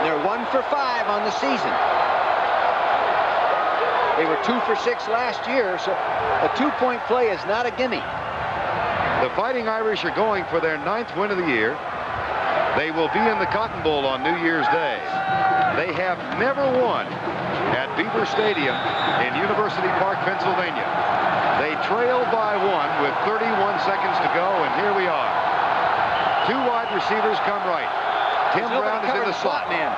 They're 1 for 5 on the season. They were 2 for 6 last year, so a 2-point play is not a gimme. The Fighting Irish are going for their 9th win of the year. They will be in the Cotton Bowl on New Year's Day. They have never won at Beaver Stadium in University Park, Pennsylvania. They trail by 1 with 31 seconds to go, and here we are. 2 wide receivers come right. Tim Brown is in the slot. Man.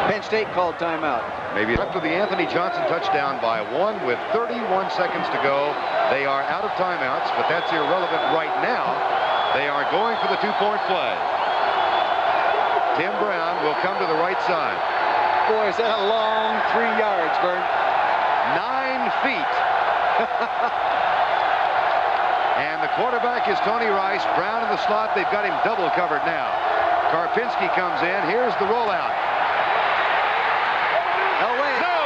Penn State called timeout. Maybe after the Anthony Johnson touchdown by 1 with 31 seconds to go. They are out of timeouts, but that's irrelevant right now. They are going for the 2-point play. Tim Brown will come to the right side. Boy, is that a long 3 yards, Vern. 9 feet. And the quarterback is Tony Rice. Brown in the slot. They've got him double covered now. Karpinski comes in. Here's the rollout. Away. No!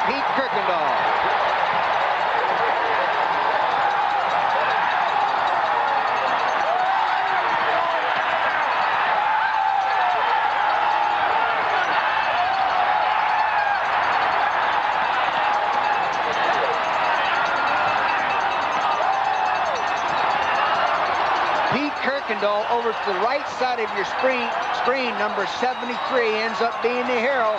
Pete Kirkendall. Kirkendall over to the right side of your screen, number 73, ends up being the hero.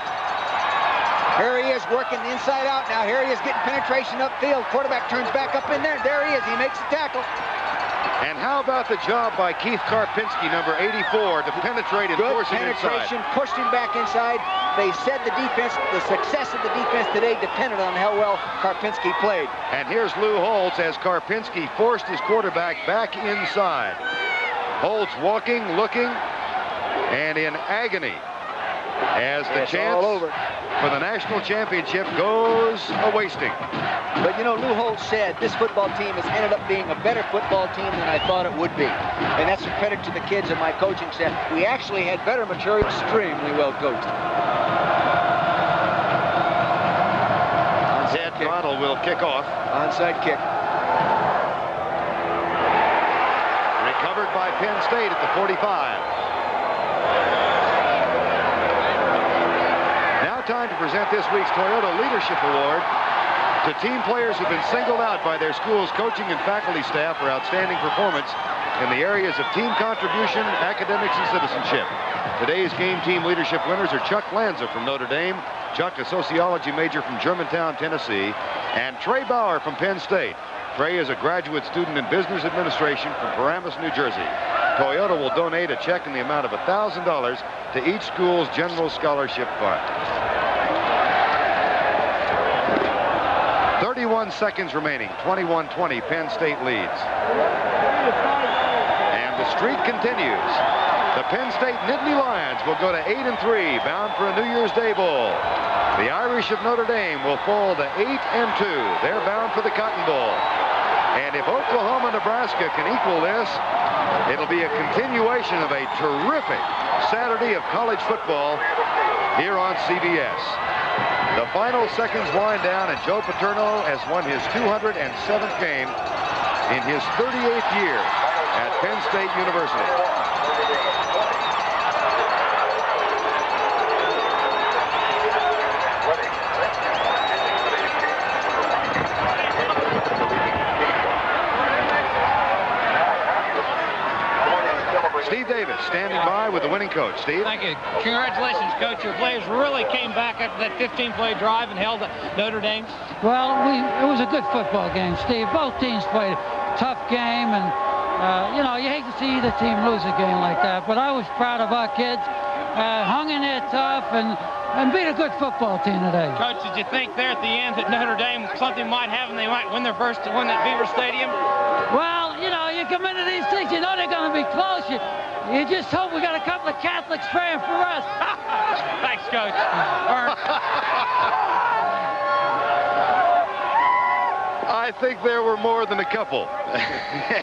Here he is working inside out now. Here he is getting penetration upfield. Quarterback turns back up in there. There he is. He makes the tackle. And how about the job by Keith Karpinski, number 84, to penetrate and force him inside? Good penetration, pushed him back inside. They said the defense, the success of the defense today depended on how well Karpinski played. And here's Lou Holtz as Karpinski forced his quarterback back inside. Holtz walking, looking, and in agony as the chance for the national championship goes a-wasting. But, you know, Lou Holtz said this football team has ended up being a better football team than I thought it would be. And that's a credit to the kids and my coaching staff. We actually had better material, extremely well coached. Ted Bottle will kick off. Onside kick. Recovered by Penn State at the 45. Now time to present this week's Toyota Leadership Award to team players who've been singled out by their school's coaching and faculty staff for outstanding performance in the areas of team contribution, academics, and citizenship. Today's game team leadership winners are Chuck Lanza from Notre Dame, Chuck, a sociology major from Germantown, Tennessee, and Trey Bauer from Penn State. Trey is a graduate student in business administration from Paramus, New Jersey. Toyota will donate a check in the amount of $1,000 to each school's general scholarship fund. 31 seconds remaining. 21-20. Penn State leads. And the streak continues. The Penn State Nittany Lions will go to 8-3, bound for a New Year's Day bowl. The Irish of Notre Dame will fall to 8-2. They're bound for the Cotton Bowl. And if Oklahoma, Nebraska can equal this, it'll be a continuation of a terrific Saturday of college football here on CBS. The final seconds wind down, and Joe Paterno has won his 207th game in his 38th year at Penn State University. Steve Davis standing by with the winning coach. Steve? Thank you. Congratulations, Coach. Your players really came back after that 15-play drive and held Notre Dame. Well, it was a good football game, Steve. Both teams played a tough game, and, you know, you hate to see either team lose a game like that. But I was proud of our kids. Hung in there tough and beat a good football team today. Coach, did you think there at the end that Notre Dame, something might happen, they might win their first to win that Beaver Stadium? Well, you know, you come into these things, you know they're going to be close. You just hope we got a couple of Catholics praying for us. Thanks, Coach. I think there were more than a couple.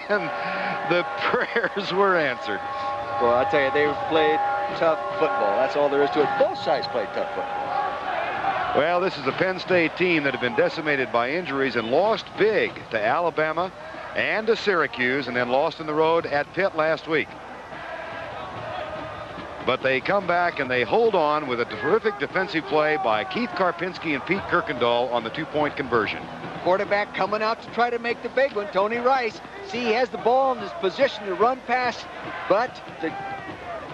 And the prayers were answered. Well, I tell you, they played tough football. That's all there is to it. Both sides played tough football. Well, this is a Penn State team that had been decimated by injuries and lost big to Alabama and to Syracuse, and then lost on the road at Pitt last week. But they come back and they hold on with a terrific defensive play by Keith Karpinski and Pete Kirkendall on the 2-point conversion. Quarterback coming out to try to make the big one, Tony Rice. See, he has the ball in his position to run past, but the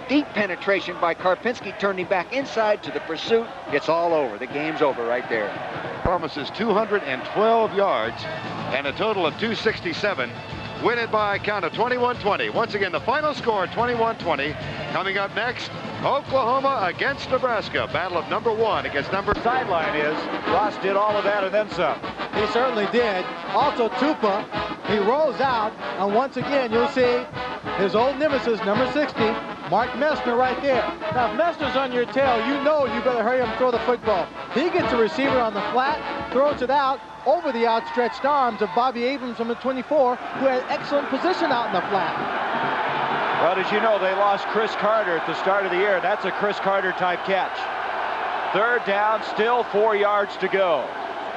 deep penetration by Karpinski turning back inside to the pursuit. It's all over. The game's over right there. Promises 212 yards and a total of 267. Win it by a count of 21-20. Once again, the final score 21-20. Coming up next, Oklahoma against Nebraska. Battle of number 1 against number. Sideline is Ross did all of that and then some. He certainly did. Also, Tupa, he rolls out, and once again, you'll see his old nemesis, number 60, Mark Messner right there. Now, if Messner's on your tail, you know you better hurry up and throw the football. He gets a receiver on the flat, throws it out over the outstretched arms of Bobby Abrams from the 24, who had excellent position out in the flat. Well, as you know, they lost Chris Carter at the start of the year. That's a Chris Carter type catch. 3rd down, still 4 yards to go.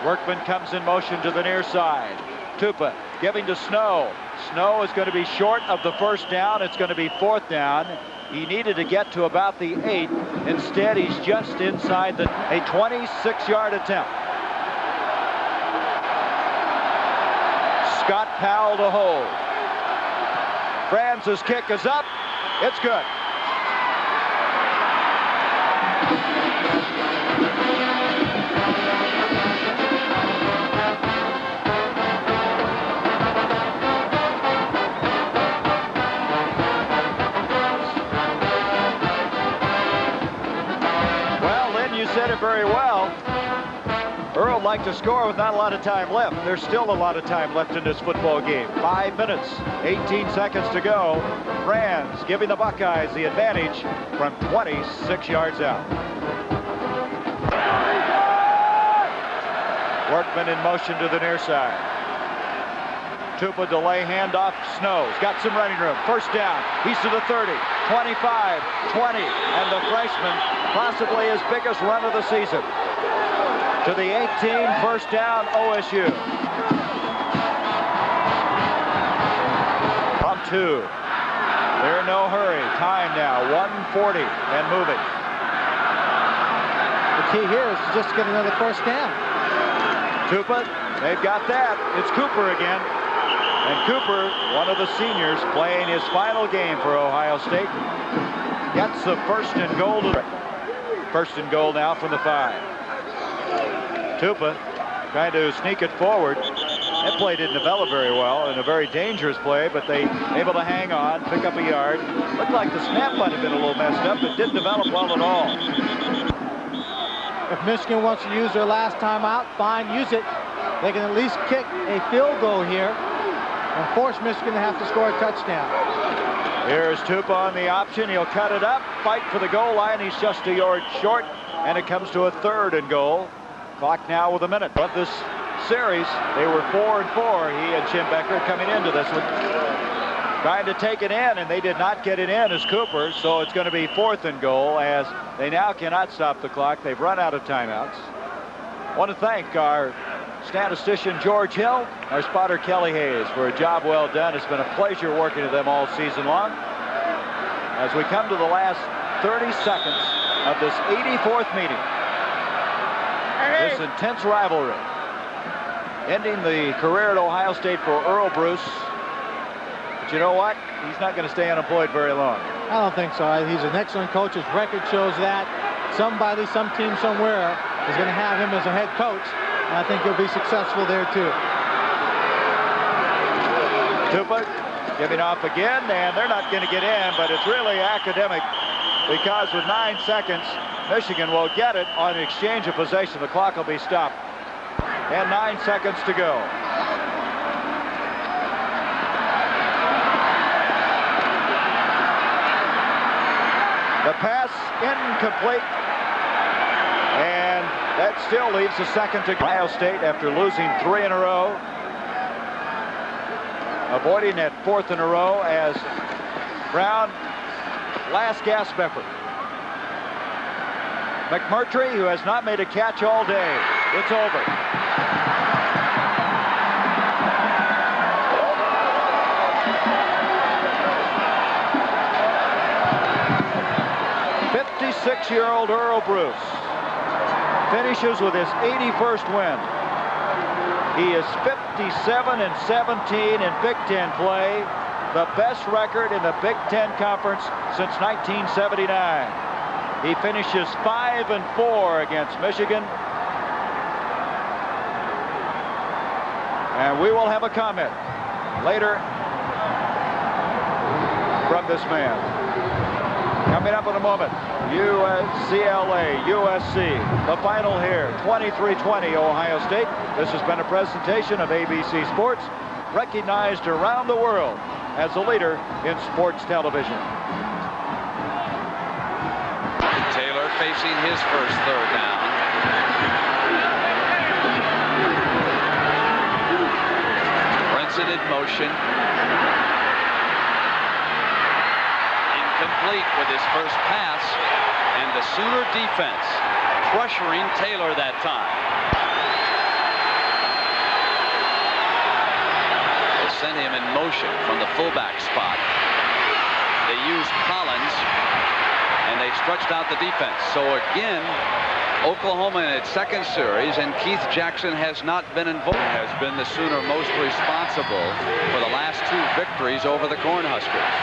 Workman comes in motion to the near side. Tupa giving to Snow. Snow is going to be short of the 1st down. It's going to be 4th down. He needed to get to about the 8. Instead, he's just inside a 26-yard attempt. Scott Powell to hold. Franz's kick is up. It's good. Well, Lynn, you said it very well. Earl liked to score with not a lot of time left. There's still a lot of time left in this football game. 5 minutes, 18 seconds to go. Franz giving the Buckeyes the advantage from 26 yards out. Workman in motion to the near side. Tupa delay handoff. Snow's got some running room. 1st down. He's to the 30, 25, 20, and the freshman possibly his biggest run of the season. To the 18, 1st down, OSU. From 2. They're in no hurry. Time now, 1:40 and moving. The key here is to just get another 1st down. Tupa, they've got that. It's Cooper again. And Cooper, one of the seniors, playing his final game for Ohio State, gets the 1st and goal. 1st and goal now from the 5. Tupa trying to sneak it forward. That play didn't develop very well, and a very dangerous play, but they able to hang on, pick up a yard. Looked like the snap might have been a little messed up, but didn't develop well at all. If Michigan wants to use their last time out, fine, use it. They can at least kick a field goal here and force Michigan to have to score a touchdown. Here's Tupa on the option. He'll cut it up, fight for the goal line. He's just a yard short, and it comes to a 3rd and goal. Clock now with a minute. But this series, they were 4-4. He and Schimbecker coming into this one. Trying to take it in, and they did not get it in as Cooper, so it's going to be 4th and goal as they now cannot stop the clock. They've run out of timeouts. I want to thank our statistician George Hill, our spotter Kelly Hayes for a job well done. It's been a pleasure working with them all season long. As we come to the last 30 seconds of this 84th meeting. This intense rivalry, ending the career at Ohio State for Earl Bruce. But you know what? He's not going to stay unemployed very long. I don't think so. He's an excellent coach. His record shows that. Somebody, some team somewhere is going to have him as a head coach, and I think he'll be successful there too. Tupa giving off again, and they're not going to get in, but it's really academic because with 9 seconds, Michigan will get it on exchange of possession. The clock will be stopped. And 9 seconds to go. The pass incomplete. And that still leaves a second to Ohio State after losing 3 in a row. Avoiding that 4th in a row as Brown, last gasp effort. McMurtry, who has not made a catch all day. It's over. 6-year-old Earl Bruce finishes with his 81st win. He is 57-17 in Big Ten play, the best record in the Big Ten Conference since 1979. He finishes 5-4 against Michigan. And we will have a comment later from this man. Coming up in a moment, UCLA, USC, the final here, 23-20 Ohio State. This has been a presentation of ABC Sports, recognized around the world as a leader in sports television. Taylor facing his first third down. Brinson in motion. Incomplete with his first pass, and the Sooner defense pressuring Taylor that time. They sent him in motion from the fullback spot. They used Collins, and they stretched out the defense. So again, Oklahoma in its second series, and Keith Jackson has not been involved. Has been the Sooner most responsible for the last two victories over the Cornhuskers.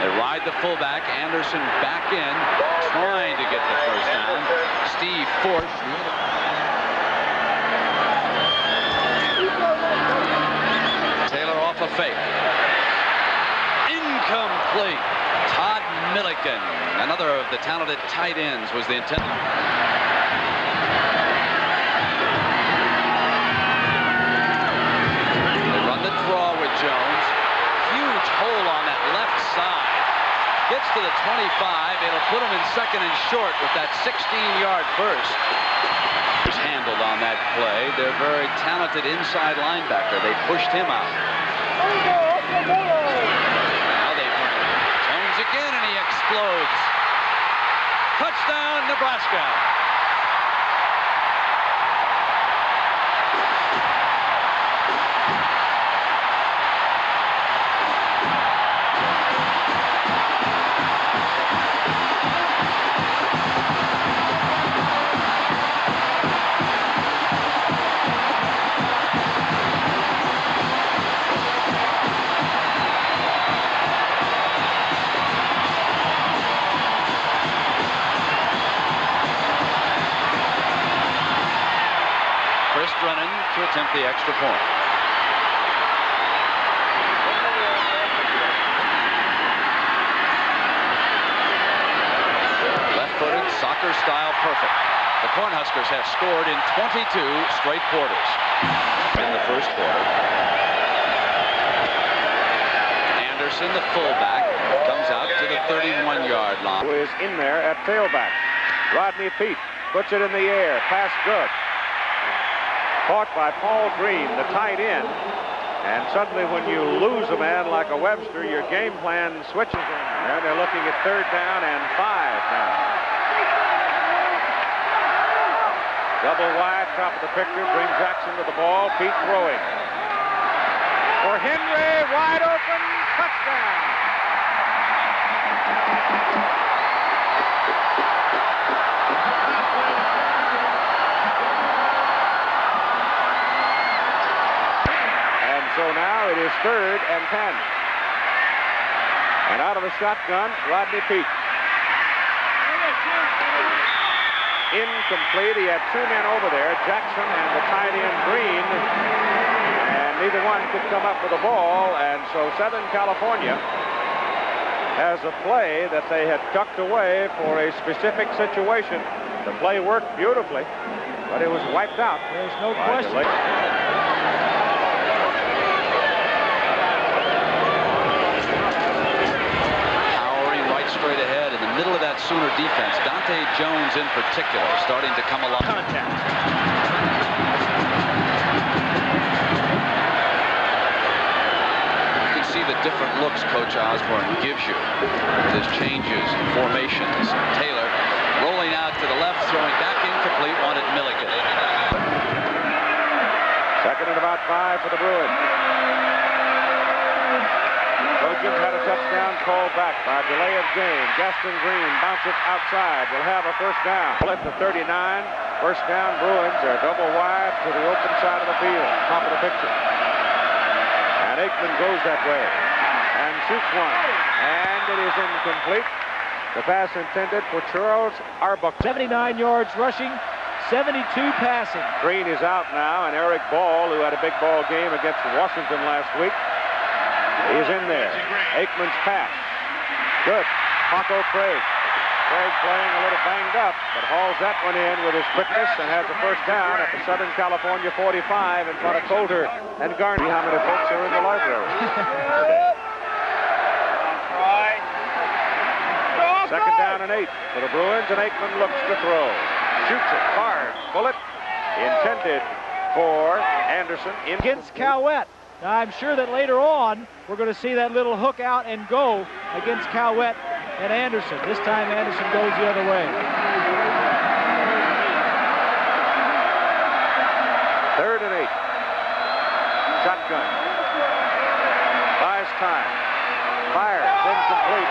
They ride the fullback, Anderson back in, trying to get the first down. Steve Force. Taylor off a fake. Incomplete. Todd Milliken, another of the talented tight ends, was the intent. They run the draw with Jones. Huge hole on that left side. Gets to the 25. It'll put him in second and short with that 16-yard burst. Was handled on that play. Their very talented inside linebacker. They pushed him out. Now they bring him. Jones again, and he explodes. Touchdown, Nebraska. To attempt the extra point. Left-footed, soccer style, perfect. The Cornhuskers have scored in 22 straight quarters in the first quarter. Anderson, the fullback, comes out to the 31-yard line. Who is in there at tailback. Rodney Peete puts it in the air. Pass good. Caught by Paul Green, the tight end. And suddenly when you lose a man like a Webster, your game plan switches. And they're looking at third down and 5 now. Double wide, top of the picture, bring Jackson to the ball. Peete throwing. For Henry, wide open, touchdown. So now it is third and 10. And out of the shotgun, Rodney Peete. Incomplete. He had two men over there, Jackson and the tight end Green. And neither one could come up with the ball. And so Southern California has a play that they had tucked away for a specific situation. The play worked beautifully, but it was wiped out. There's no question. Straight ahead in the middle of that Sooner defense. Dante Jones in particular starting to come along. Contact. You can see the different looks Coach Osborne gives you with his changes and formations. Taylor rolling out to the left, throwing back incomplete, wanted Milligan. Second and about 5 for the Bruins. Coach Trojans had a touchdown called back by delay of game. Gaston Green bounces outside. Will have a first down. Split to 39. First down, Bruins. They're double wide to the open side of the field. Top of the picture. And Aikman goes that way and shoots one. And it is incomplete. The pass intended for Charles Arbuckle. 79 yards rushing, 72 passing. Green is out now, and Eric Ball, who had a big ball game against Washington last week, is in there. Aikman's pass. Good. Paco Craig. Craig playing a little banged up, but hauls that one in with his quickness and has a first down at the Southern California 45 in front of Coulter and Garney. How many folks are in the library today? Second down and 8 for the Bruins, and Aikman looks to throw. Shoots it hard. Bullet intended for Anderson. Against Cowett. Now, I'm sure that later on, we're going to see that little hook out and go against Cowett and Anderson. This time, Anderson goes the other way. Third and 8. Shotgun. Buys time. Fires. Incomplete.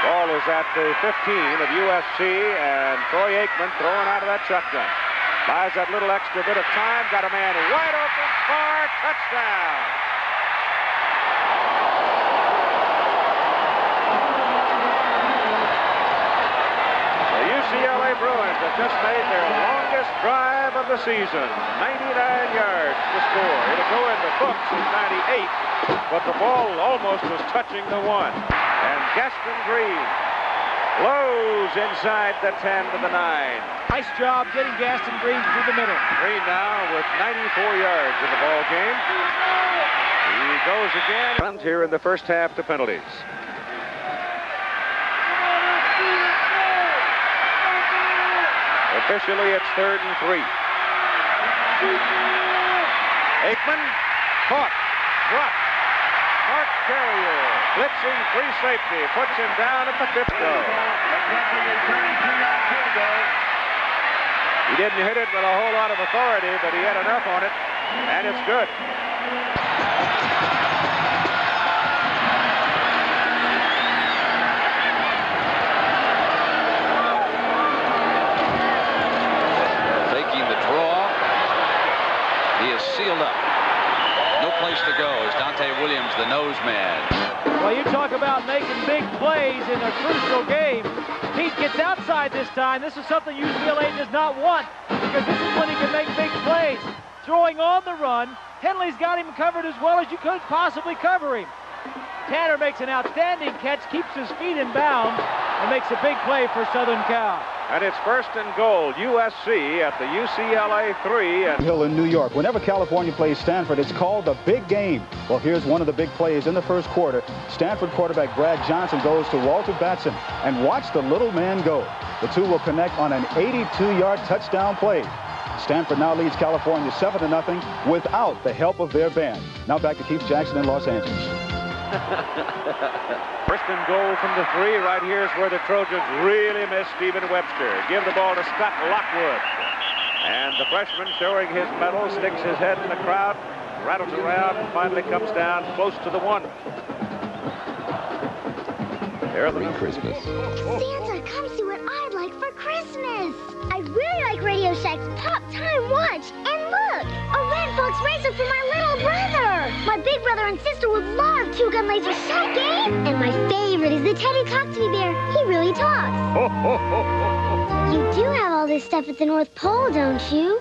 Ball is at the 15 of USC, and Troy Aikman throwing out of that shotgun. Buys that little extra bit of time, got a man wide open, far, touchdown. The UCLA Bruins have just made their longest drive of the season. 99 yards to score. It'll go in the books as 98, but the ball almost was touching the one. And Gaston Green blows inside the 10 to the 9. Nice job getting Gaston Green through the middle. Green now with 94 yards in the ball game. He goes again. Runs here in the first half to penalties. Officially, it's 3rd and 3. Aikman caught, dropped. Mark Carrier, blitzing free safety, puts him down at the 5th go. He didn't hit it with a whole lot of authority, but he had enough on it, and it's good. Taking the draw. He is sealed up. No place to go is Dante Williams, the nose man. Well, you talk about making big plays in a crucial game. Pete gets outside this time. This is something UCLA does not want, because this is when he can make big plays. Throwing on the run. Henley's got him covered as well as you could possibly cover him. Tanner makes an outstanding catch, keeps his feet in bounds, and makes a big play for Southern Cal. And it's 1st and goal, USC at the UCLA 3. And Hill in New York. Whenever California plays Stanford, it's called the big game. Well, here's one of the big plays in the first quarter. Stanford quarterback Brad Johnson goes to Walter Batson, and watch the little man go. The two will connect on an 82-yard touchdown play. Stanford now leads California 7-0 without the help of their band. Now back to Keith Jackson in Los Angeles. 1st and goal from the 3. Right here is where the Trojans really miss Stephen Webster. Give the ball to Scott Lockwood. And the freshman, showing his medal, sticks his head in the crowd, rattles around, and finally comes down close to the 1. Merry Christmas. Santa, come see what I'd like for Christmas. I really like Radio Shack's Pop Time Watch. And look, a Red Fox racer for my little brother. My big brother and sister would love Two-Gun Laser Shot Game. And my favorite is the Teddy Cockatoo Bear. He really talks. You do have all this stuff at the North Pole, don't you?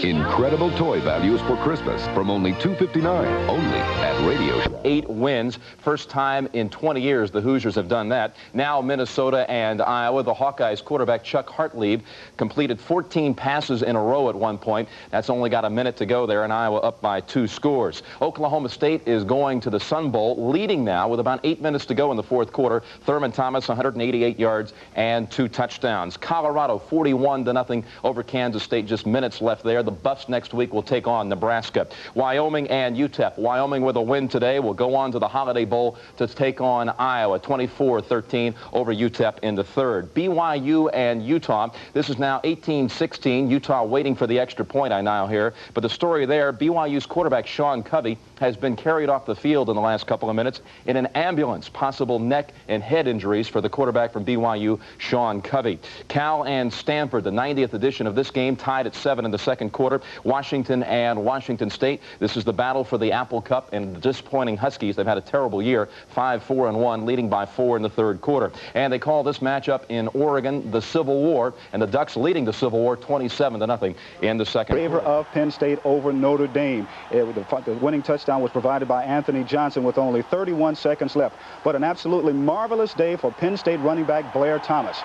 Incredible toy values for Christmas from only $2.59, only at Radio Shack. 8 wins. First time in 20 years the Hoosiers have done that. Now Minnesota and Iowa. The Hawkeyes quarterback Chuck Hartlieb completed 14 passes in a row at one point. That's only got a minute to go there, and Iowa up by 2 scores. Oklahoma State is going to the Sun Bowl, leading now with about 8 minutes to go in the fourth quarter. Thurman Thomas, 188 yards and 2 touchdowns. Colorado 41-0 over Kansas State. Just minutes left there. The Buffs next week will take on Nebraska. Wyoming and UTEP. Wyoming with a win today will go on to the Holiday Bowl to take on Iowa. 24-13 over UTEP in the third. BYU and Utah. This is now 18-16. Utah waiting for the extra point, I now hear. But the story there, BYU's quarterback Sean Covey has been carried off the field in the last couple of minutes in an ambulance. Possible neck and head injuries for the quarterback from BYU, Sean Covey. Cal and Stanford, the 90th edition of this game, tied at 7 in the second quarter. Washington and Washington State. This is the battle for the Apple Cup, and the disappointing Huskies, they've had a terrible year, 5-4-1, leading by 4 in the third quarter. And they call this matchup in Oregon the Civil War, and the Ducks leading the Civil War 27-0 in the second Favor quarter. of Penn State over Notre Dame. The winning touchdown was provided by Anthony Johnson with only 31 seconds left. But an absolutely marvelous day for Penn State running back Blair Thomas.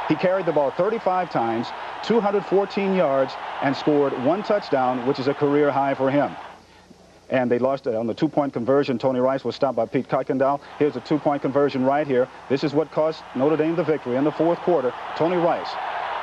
He carried the ball 35 times, 214 yards, and scored 1 touchdown, which is a career high for him. And they lost on the 2-point conversion. Tony Rice was stopped by Pete Kuykendall. Here's a 2-point conversion right here. This is what cost Notre Dame the victory in the fourth quarter. Tony Rice,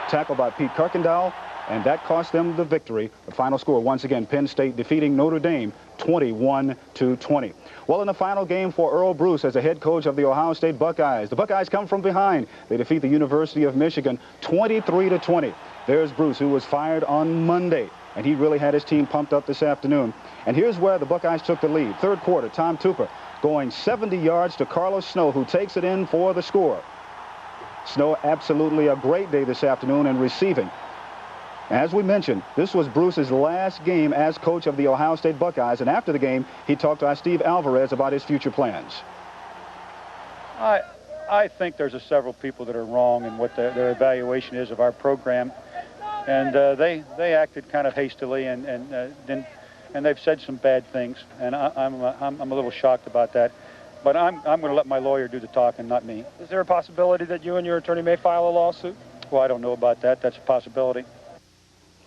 tackled by Pete Kuykendall, and that cost them the victory. The final score, once again, Penn State defeating Notre Dame 21-20. Well, in the final game for Earl Bruce as the head coach of the Ohio State Buckeyes, the Buckeyes come from behind. They defeat the University of Michigan 23-20. There's Bruce, who was fired on Monday, and he really had his team pumped up this afternoon. And here's where the Buckeyes took the lead. Third quarter, Tom Tupper going 70 yards to Carlos Snow, who takes it in for the score. Snow, absolutely a great day this afternoon in receiving. As we mentioned, this was Bruce's last game as coach of the Ohio State Buckeyes, and after the game, he talked to Steve Alvarez about his future plans. I think there's several people that are wrong in what their evaluation is of our program, and they acted kind of hastily, and they've said some bad things, and I'm a little shocked about that. But I'm going to let my lawyer do the talking, not me. Is there a possibility that you and your attorney may file a lawsuit? Well, I don't know about that. That's a possibility.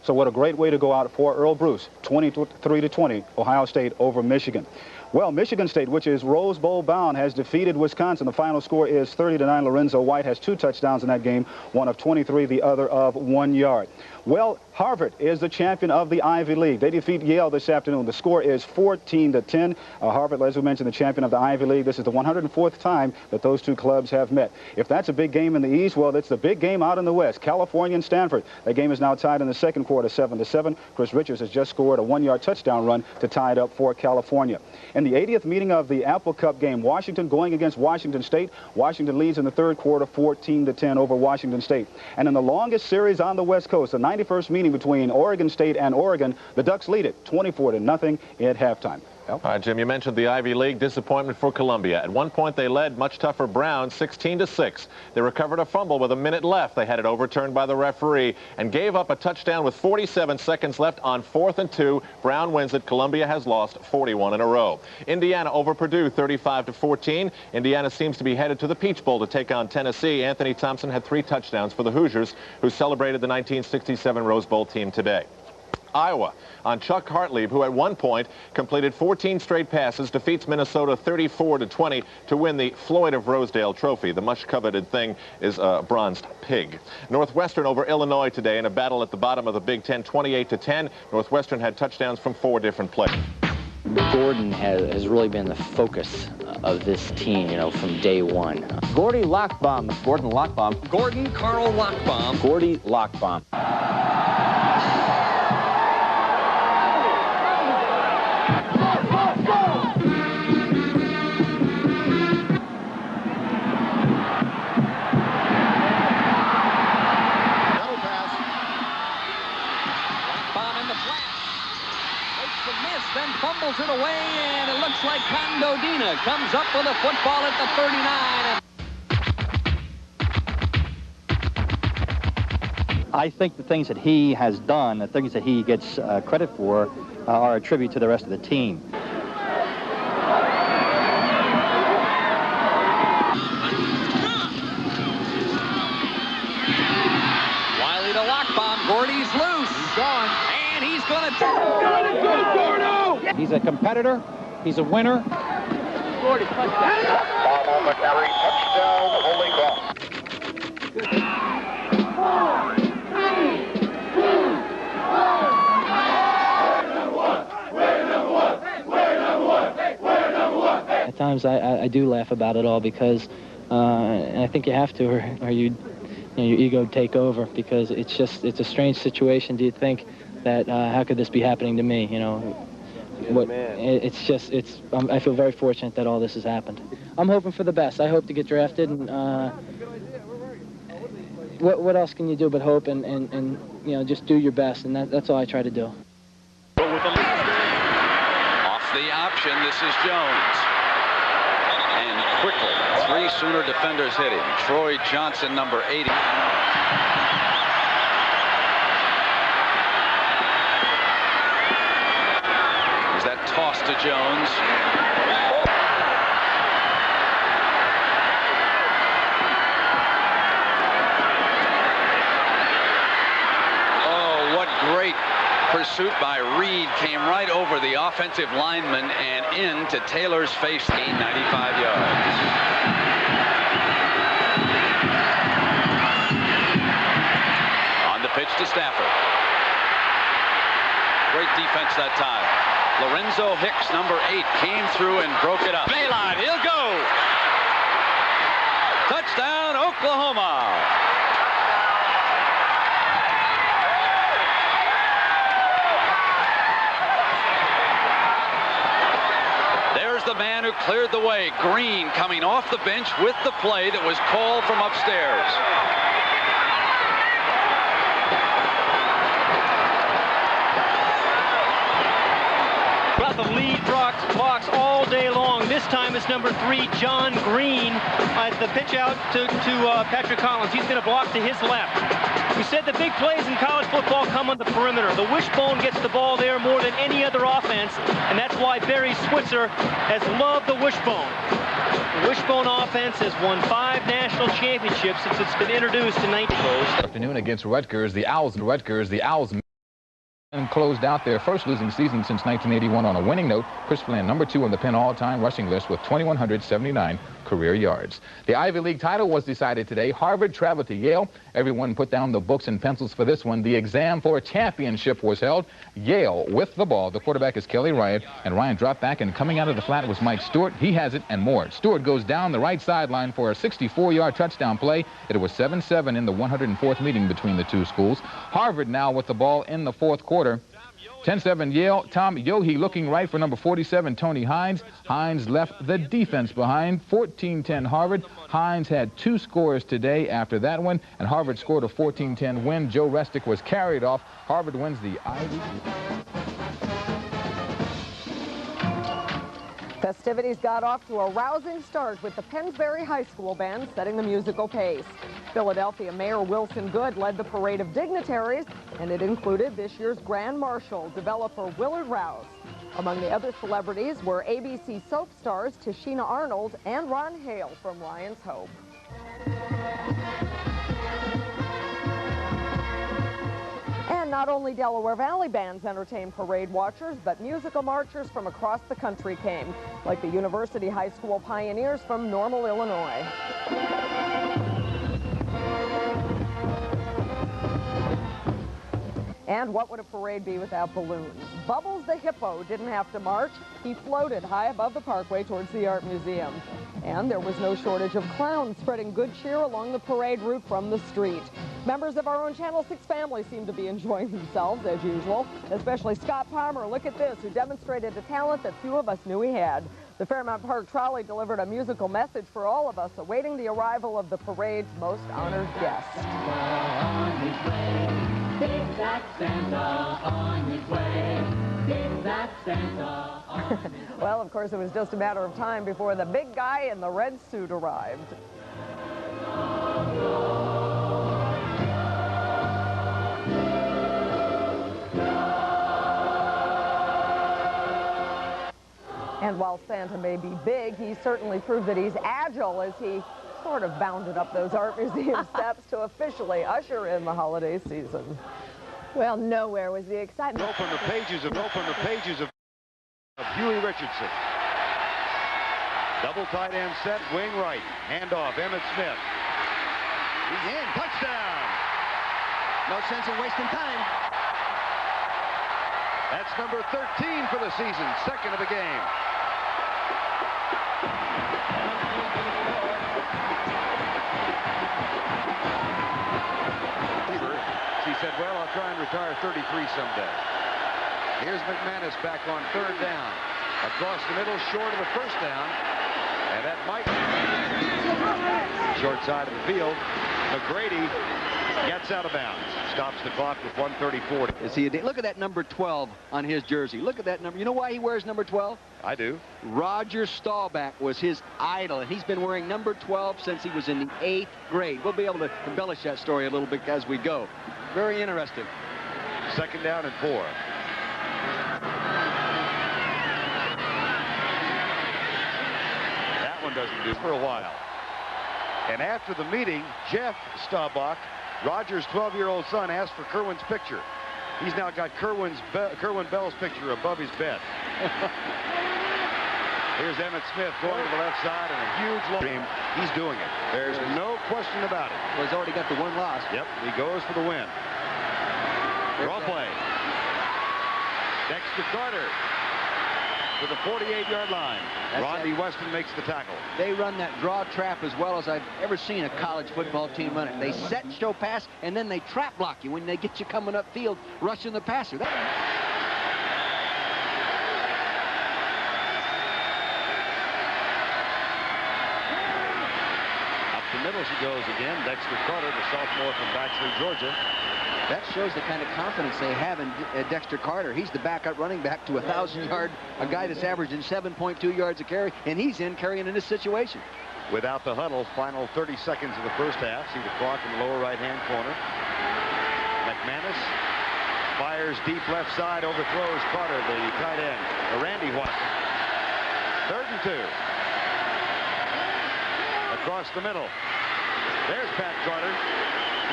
So what a great way to go out for Earl Bruce, 23-20, Ohio State over Michigan. Well, Michigan State, which is Rose Bowl bound, has defeated Wisconsin. The final score is 30-9. Lorenzo White has 2 touchdowns in that game, one of 23, the other of 1 yard. Well, Harvard is the champion of the Ivy League. They defeat Yale this afternoon. The score is 14-10. Harvard, as we mentioned, the champion of the Ivy League. This is the 104th time that those two clubs have met. If that's a big game in the East, well, it's the big game out in the West. California and Stanford. That game is now tied in the second quarter, 7-7. Chris Richards has just scored a 1-yard touchdown run to tie it up for California. In the 80th meeting of the Apple Cup game, Washington going against Washington State. Washington leads in the third quarter, 14-10 over Washington State. And in the longest series on the West Coast, the 91st meeting between Oregon State and Oregon, the Ducks lead it 24-0 at halftime. All right, Jim, you mentioned the Ivy League. Disappointment for Columbia. At one point, they led much tougher Brown 16-6. They recovered a fumble with a minute left. They had it overturned by the referee and gave up a touchdown with 47 seconds left on 4th and 2. Brown wins it. Columbia has lost 41 in a row. Indiana over Purdue 35-14. Indiana seems to be headed to the Peach Bowl to take on Tennessee. Anthony Thompson had 3 touchdowns for the Hoosiers, who celebrated the 1967 Rose Bowl team today. Iowa on Chuck Hartlieb, who at one point completed 14 straight passes, defeats Minnesota 34-20 to win the Floyd of Rosedale Trophy. The much-coveted thing is a bronzed pig. Northwestern over Illinois today in a battle at the bottom of the Big Ten, 28-10. Northwestern had touchdowns from 4 different players. Gordon has really been the focus of this team, you know, from day one. Gordy Lockbaum. Gordon Lockbaum. Gordon Carl Lockbaum. Gordy Lockbaum. Then fumbles it away, and it looks like Condodina comes up with a football at the 39. I think the things that he has done, the things that he gets credit for, are a tribute to the rest of the team. Wiley to Lockbaum. Gordy's loose. He's gone. And he's going to... He's a competitor. He's a winner. Gordy, touchdown. On the carry, touchdown, holding ball. At times I do laugh about it all because and I think you have to, or your ego take over, because it's a strange situation. Do you think that how could this be happening to me? You know, I feel very fortunate that all this has happened. I'm hoping for the best. I hope to get drafted, and what else can you do but hope and you know, just do your best, and that's all I try to do. Off the option, this is Jones. And quickly, 3 Sooner defenders hit him. Troy Johnson, number 80. There's that toss to Jones. Oh, what great pursuit by Reed. Came right over the offensive lineman and into Taylor's face. Gain 95 yards. On the pitch to Stafford. Great defense that time. Lorenzo Hicks, number 8, came through and broke it up. Bayline, he'll go. Touchdown, Oklahoma. There's the man who cleared the way. Green coming off the bench with the play that was called from upstairs. The lead blocks all day long. This time it's number 3, John Green, at the pitch out to Patrick Collins. He's going to block to his left. We said the big plays in college football come on the perimeter. The wishbone gets the ball there more than any other offense, and that's why Barry Switzer has loved the wishbone. The wishbone offense has won 5 national championships since it's been introduced in 19. Afternoon against Rutgers, the Owls and closed out their first losing season since 1981 on a winning note. Chris Flynn, number 2 on the Penn all-time rushing list with 2,179 career yards. The Ivy League title was decided today. Harvard traveled to Yale. Everyone put down the books and pencils for this one. The exam for a championship was held. Yale with the ball. The quarterback is Kelly Ryan, and Ryan dropped back, and coming out of the flat was Mike Stewart. He has it and more. Stewart goes down the right sideline for a 64-yard touchdown play. It was 7-7 in the 104th meeting between the two schools. Harvard now with the ball in the fourth quarter. 10-7 Yale. Tom Yohe looking right for number 47, Tony Hines. Hines left the defense behind. 14-10 Harvard. Hines had 2 scores today after that one, and Harvard scored a 14-10 win. Joe Restick was carried off. Harvard wins the Ivy League. Festivities got off to a rousing start with the Pennsbury High School band setting the musical pace. Philadelphia Mayor Wilson Goode led the parade of dignitaries, and it included this year's Grand Marshal, developer Willard Rouse. Among the other celebrities were ABC soap stars Tashina Arnold and Ron Hale from Ryan's Hope. And not only Delaware Valley bands entertained parade watchers, but musical marchers from across the country came, like the University High School Pioneers from Normal, Illinois. And what would a parade be without balloons? Bubbles the hippo didn't have to march. He floated high above the parkway towards the art museum. And there was no shortage of clowns spreading good cheer along the parade route from the street. Members of our own Channel 6 family seem to be enjoying themselves as usual, especially Scott Palmer, look at this, who demonstrated a talent that few of us knew he had. The Fairmount Park Trolley delivered a musical message for all of us awaiting the arrival of the parade's most honored guest. Big Fat Santa on his way. Big Fat Santa on his way. Well, of course, it was just a matter of time before the big guy in the red suit arrived. And while Santa may be big, he certainly proved that he's agile as he sort of bounded up those art museum steps to officially usher in the holiday season. Well, nowhere was the excitement. Open the pages of Huey Richardson. Double tight end set, wing right. Handoff, Emmitt Smith. He's in, touchdown. No sense in wasting time. That's number 13 for the season, second of the game. He said, well, I'll try and retire 33 someday. Here's McManus back on third down. Across the middle, short of the first down. And that might... Short side of the field. McGrady gets out of bounds. Stops the clock with 1:34. Is he look at that number 12 on his jersey. Look at that number. You know why he wears number 12? I do. Roger Staubach was his idol, and he's been wearing number 12 since he was in the 8th grade. We'll be able to embellish that story a little bit as we go. Very interesting. Second down and 4. That one doesn't do for a while. And after the meeting, Jeff Staubach, Roger's 12-year-old son, asked for Kerwin's picture. He's now got Kerwin Bell's picture above his bed. Here's Emmett Smith going to the left side and a huge long. He's doing it. There's no question about it. Well, he's already got the one loss. Yep, he goes for the win. Draw play. Dexter Carter to the 48-yard line. Rodney Weston makes the tackle. They run that draw trap as well as I've ever seen a college football team run it. They set, show pass, and then they trap block you when they get you coming upfield, rushing the passer. Up the middle she goes again. Dexter Carter, the sophomore from Baxley, Georgia. That shows the kind of confidence they have in Dexter Carter. He's the backup running back to 1,000-yard, a guy that's averaging 7.2 yards a carry, and he's in carrying in this situation. Without the huddle, final 30 seconds of the first half. See the clock in the lower right-hand corner. McManus fires deep left side, overthrows Carter, the tight end. Randy Watson. 3rd and 2. Across the middle. There's Pat Carter.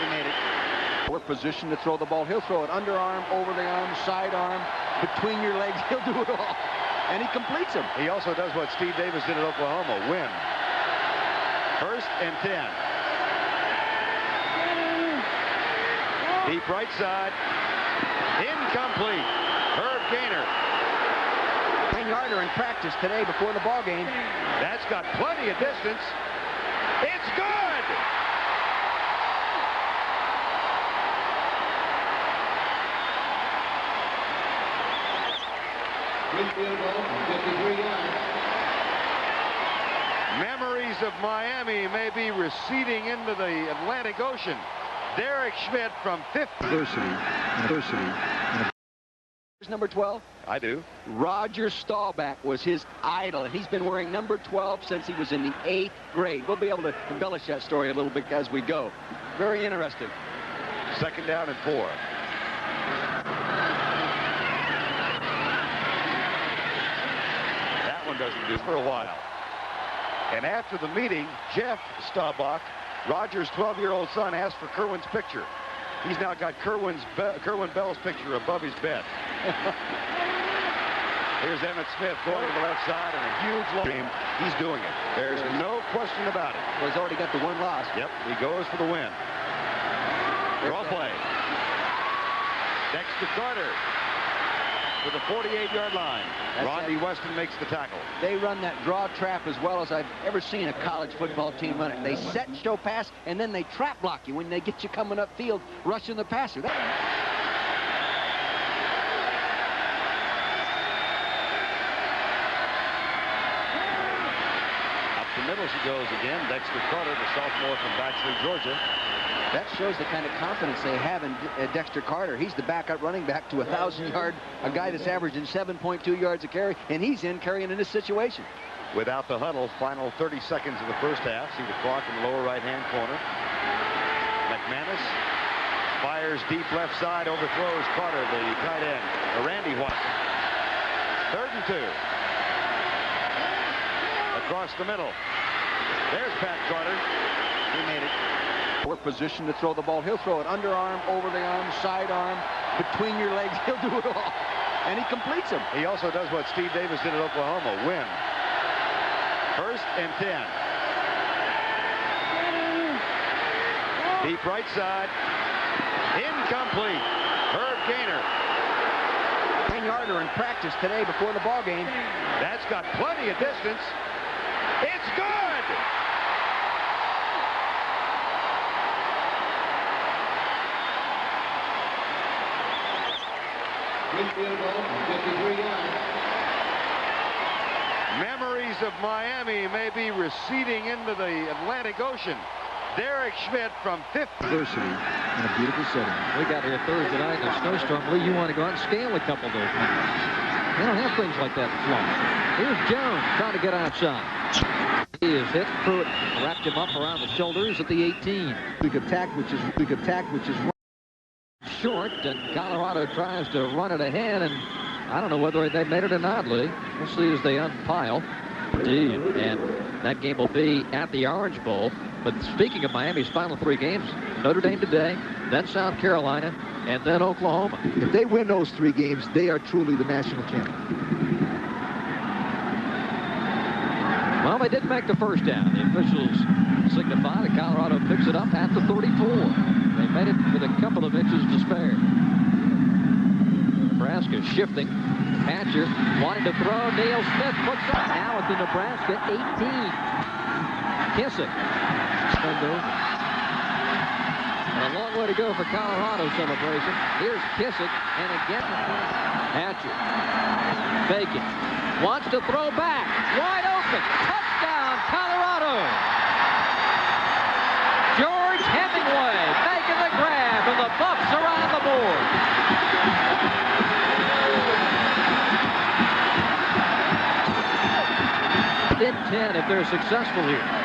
He made it. We're positioned to throw the ball. He'll throw it underarm, over the arm, sidearm, between your legs. He'll do it all. And he completes them. He also does what Steve Davis did at Oklahoma, win. 1st and 10. Deep right side. Incomplete. Herb Gaynor. 10-yarder in practice today before the ball game. That's got plenty of distance. It's good! Memories of Miami may be receding into the Atlantic Ocean. Derek Schmidt from 50. Adversity. Number 12? I do. Roger Staubach was his idol, and he's been wearing number 12 since he was in the 8th grade. We'll be able to embellish that story a little bit as we go. Very interesting. Second down and 4. Doesn't do for a while. And after the meeting, Jeff Staubach, Roger's 12-year-old son, asked for Kerwin's picture. He's now got Kerwin Bell's picture above his bed. Here's Emmett Smith going to the left side and a huge long. He's doing it. There's no question about it. Well, he's already got the one loss. Yep, he goes for the win. Draw play. Dexter Carter to the 48-yard line. Rodney Weston makes the tackle. They run that draw trap as well as I've ever seen a college football team run it. They set, show pass, and then they trap block you when they get you coming upfield, rushing the passer. Up the middle she goes again. Dexter Carter, the sophomore from Baxley, Georgia. That shows the kind of confidence they have in Dexter Carter. He's the backup running back to 1,000-yard, a guy that's averaging 7.2 yards a carry, and he's in carrying in this situation. Without the huddle, final 30 seconds of the first half. See the clock in the lower right-hand corner. McManus fires deep left side, overthrows Carter, the tight end. Randy Watson. 3rd and 2. Across the middle. There's Pat Carter. He made it. We're positioned to throw the ball. He'll throw it underarm, over the arm, sidearm, between your legs. He'll do it all. And he completes them. He also does what Steve Davis did at Oklahoma, win. 1st and 10. Deep right side. Incomplete. Herb Gaynor. 10-yarder in practice today before the ball game. That's got plenty of distance. It's good! Memories of Miami may be receding into the Atlantic Ocean. Derek Schmidt from 50. Diversity in a beautiful setting. We got here Thursday night in a snowstorm. Lee, you want to go out and scale a couple of those mountains. They don't have things like that in Florida. Here's Jones trying to get outside. He is hit. Pruitt wrapped him up around the shoulders at the 18. Big attack, which is short, and Colorado tries to run it ahead, and I don't know whether they made it or not, Lee. We'll see as they unpile. Indeed, and that game will be at the Orange Bowl. But speaking of Miami's final 3 games, Notre Dame today, then South Carolina, and then Oklahoma. If they win those 3 games, they are truly the national champion. Well, they didn't make the first down. The officials signify that Colorado picks it up at the 34. They made it with a couple of inches to spare. Nebraska shifting. Hatcher wanting to throw. Neil Smith puts up. Now at the Nebraska 18. Kissick. And a long way to go for Colorado celebration. Here's Kissick, and again, Hatcher. Bacon wants to throw back. Wide open. Touchdown, Colorado. George Hemingway making the grab, and the Buffs are on the board. Big 10 if they're successful here.